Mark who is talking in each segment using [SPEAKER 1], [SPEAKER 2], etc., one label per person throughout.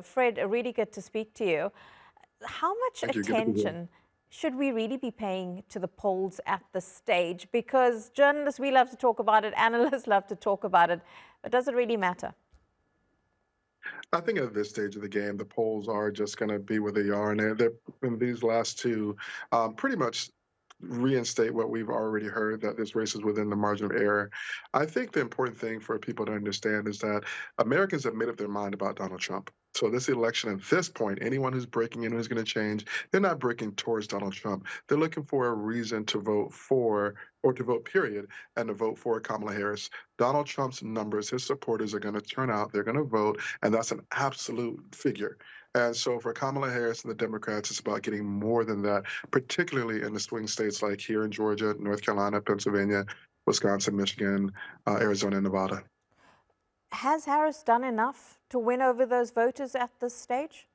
[SPEAKER 1] Fred, really good to speak to you. How much
[SPEAKER 2] Thank you. Good to be here.
[SPEAKER 1] attention should we really be paying to the polls at this stage? Because journalists, we love to talk about it, analysts love to talk about it, but does it really matter?
[SPEAKER 2] I think at this stage of the game, the polls are just going to be where they are, and they're in these last two, pretty much reinstate what we've already heard that this race is within the margin of error. I think the important thing for people to understand is that Americans have made up their mind about Donald Trump. So this election, at this point, anyone who's breaking in who's going to change, they're not breaking towards Donald Trump. They're looking for a reason to vote for, or to vote, period, and to vote for Kamala Harris. Donald Trump's numbers, his supporters are going to turn out, they're going to vote, and that's an absolute figure. And so for Kamala Harris and the Democrats, it's about getting more than that, particularly in the swing states like here in Georgia, North Carolina, Pennsylvania, Wisconsin, Michigan, Arizona, and Nevada.
[SPEAKER 1] Has Harris done enough to win over those voters at this stage?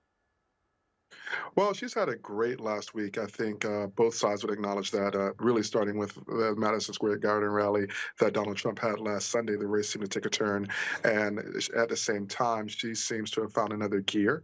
[SPEAKER 2] Well, she's had a great last week. I think both sides would acknowledge that, really starting with the Madison Square Garden rally that Donald Trump had last Sunday. The race seemed to take a turn. And at the same time, she seems to have found another gear.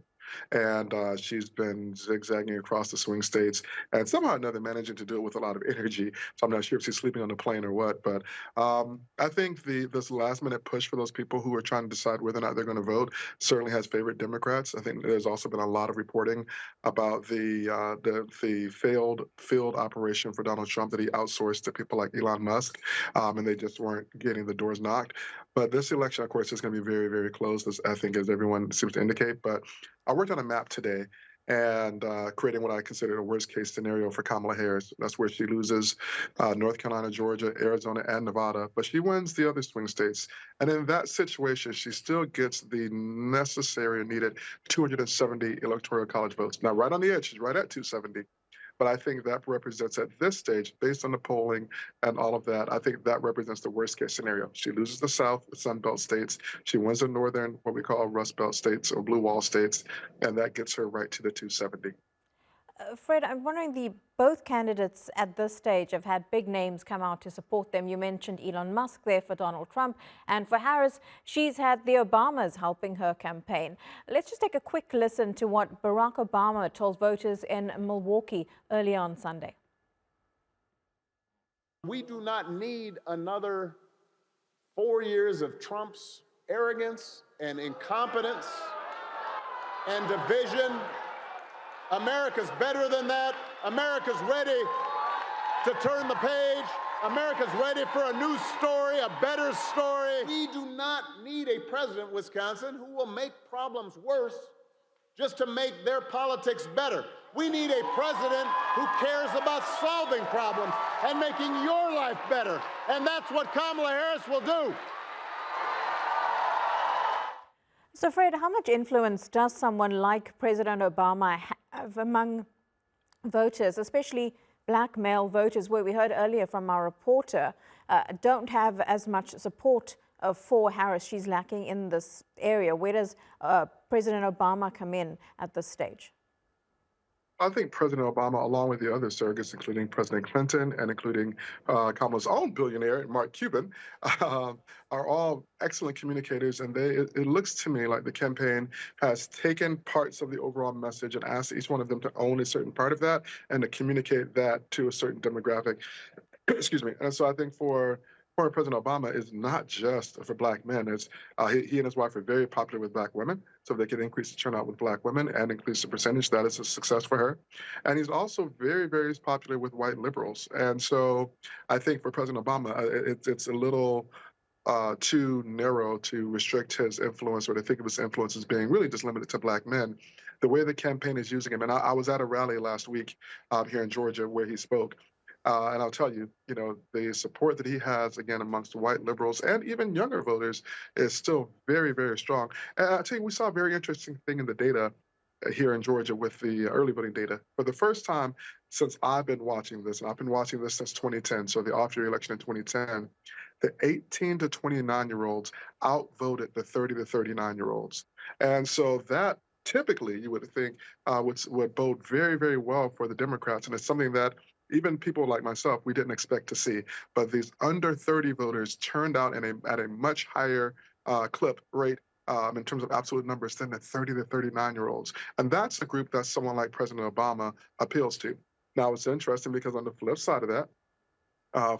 [SPEAKER 2] And she's been zigzagging across the swing states and somehow or another managing to do it with a lot of energy. So I'm not sure if she's sleeping on the plane or what. But I think this last minute push for those people who are trying to decide whether or not they're going to vote certainly has favored Democrats. I think there's also been a lot of reporting about the failed field operation for Donald Trump that he outsourced to people like Elon Musk, and they just weren't getting the doors knocked. But this election, of course, is going to be very, very close, as I think, as everyone seems to indicate. But I worked on a map today and creating what I consider a worst case scenario for Kamala Harris. That's where she loses North Carolina, Georgia, Arizona, and Nevada, but she wins the other swing states. And in that situation, she still gets the necessary and needed 270 electoral college votes. Now, right on the edge, she's right at 270. But I think that represents at this stage, based on the polling and all of that, I think that represents the worst case scenario. She loses the South, the Sun Belt states. She wins the northern, what we call Rust Belt states or Blue Wall states, and that gets her right to the 270.
[SPEAKER 1] Fred, I'm wondering, both candidates at this stage have had big names come out to support them. You mentioned Elon Musk there for Donald Trump, and for Harris, she's had the Obamas helping her campaign. Let's just take a quick listen to what Barack Obama told voters in Milwaukee early on Sunday.
[SPEAKER 3] We do not need another 4 years of Trump's arrogance and incompetence and division. America's better than that. America's ready to turn the page. America's ready for a new story, a better story. We do not need a president, Wisconsin, who will make problems worse just to make their politics better. We need a president who cares about solving problems and making your life better. And that's what Kamala Harris will do.
[SPEAKER 1] So, Fred, how much influence does someone like President Obama have among voters, especially black male voters, where we heard earlier from our reporter, don't have as much support for Harris? She's lacking in this area. Where does President Obama come in at this stage?
[SPEAKER 2] I think President Obama, along with the other surrogates, including President Clinton and including Kamala's own billionaire, Mark Cuban, are all excellent communicators. And it looks to me like the campaign has taken parts of the overall message and asked each one of them to own a certain part of that and to communicate that to a certain demographic. Excuse me. And so I think for former President Obama is not just for black men. It's he and his wife are very popular with black women, so if they can increase the turnout with black women and increase the percentage, that is a success for her. And he's also very, very popular with white liberals. And so I think for President Obama, it's a little too narrow to restrict his influence or to think of his influence as being really just limited to black men. The way the campaign is using him, and I was at a rally last week here in Georgia where he spoke. And I'll tell you, the support that he has, again, amongst white liberals and even younger voters is still very, very strong. And I'll tell you, we saw a very interesting thing in the data here in Georgia with the early voting data. For the first time since I've been watching this, and I've been watching this since 2010, so the off-year election in 2010, the 18 to 29-year-olds outvoted the 30 to 39-year-olds. And so that typically, you would think, would bode very, very well for the Democrats. And it's something that even people like myself, we didn't expect to see. But these under 30 voters turned out at a much higher clip rate in terms of absolute numbers, standing at 30 to 39-year-olds. And that's the group that someone like President Obama appeals to. Now, it's interesting because on the flip side of that,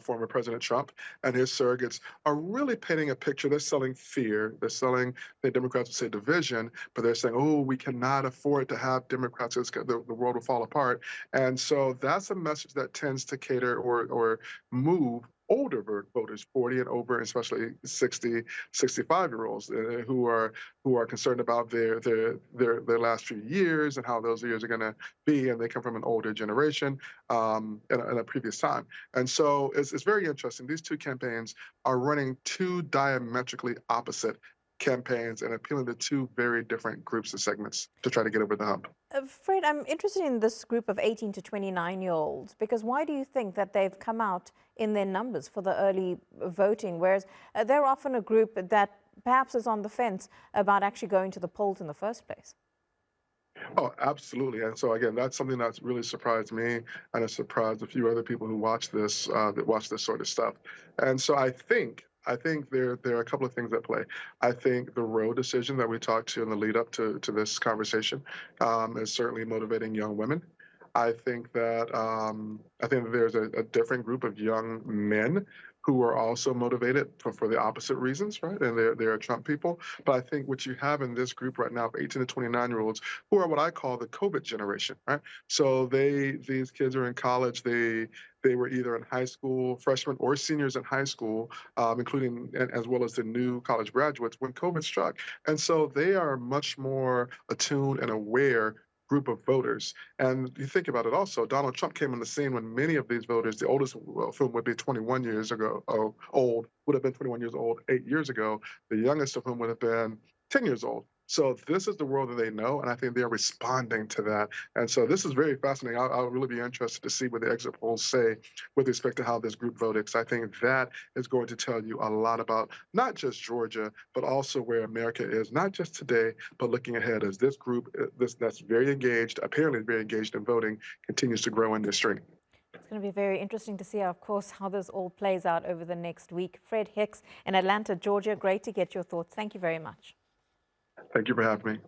[SPEAKER 2] former President Trump and his surrogates are really painting a picture. They're selling fear. They're selling, the Democrats would say division, but they're saying, oh, we cannot afford to have Democrats. The world will fall apart. And so that's a message that tends to cater or move older voters, 40 and over, especially 60, 65-year-olds who are concerned about their last few years and how those years are going to be. And they come from an older generation in a previous time. And so it's very interesting. These two campaigns are running two diametrically opposite campaigns and appealing to two very different groups and segments to try to get over the hump.
[SPEAKER 1] Fred, I'm interested in this group of 18 to 29-year-olds, because why do you think that they've come out in their numbers for the early voting, whereas they're often a group that perhaps is on the fence about actually going to the polls in the first place?
[SPEAKER 2] Oh, absolutely. And so again, that's something that's really surprised me, and it surprised a few other people who watch this sort of stuff. And so I think there are a couple of things at play. I think the Roe decision that we talked to in the lead up to this conversation is certainly motivating young women. I think that there's a different group of young men who are also motivated for the opposite reasons, right? And they're Trump people. But I think what you have in this group right now of 18 to 29-year-olds who are what I call the COVID generation, right? So these kids are in college. They were either in high school, freshmen or seniors in high school, including as well as the new college graduates when COVID struck. And so they are much more attuned and aware group of voters. And you think about it also, Donald Trump came on the scene when many of these voters, the oldest of whom would be 21 years ago, would have been 21 years old 8 years ago. The youngest of whom would have been 10 years old. So this is the world that they know, and I think they're responding to that. And so this is very fascinating. I'll really be interested to see what the exit polls say with respect to how this group voted, because I think that is going to tell you a lot about not just Georgia, but also where America is, not just today, but looking ahead as this group that's very engaged, apparently very engaged in voting, continues to grow in this strength.
[SPEAKER 1] It's going to be very interesting to see, of course, how this all plays out over the next week. Fred Hicks in Atlanta, Georgia, great to get your thoughts. Thank you very much.
[SPEAKER 2] Thank you for having me.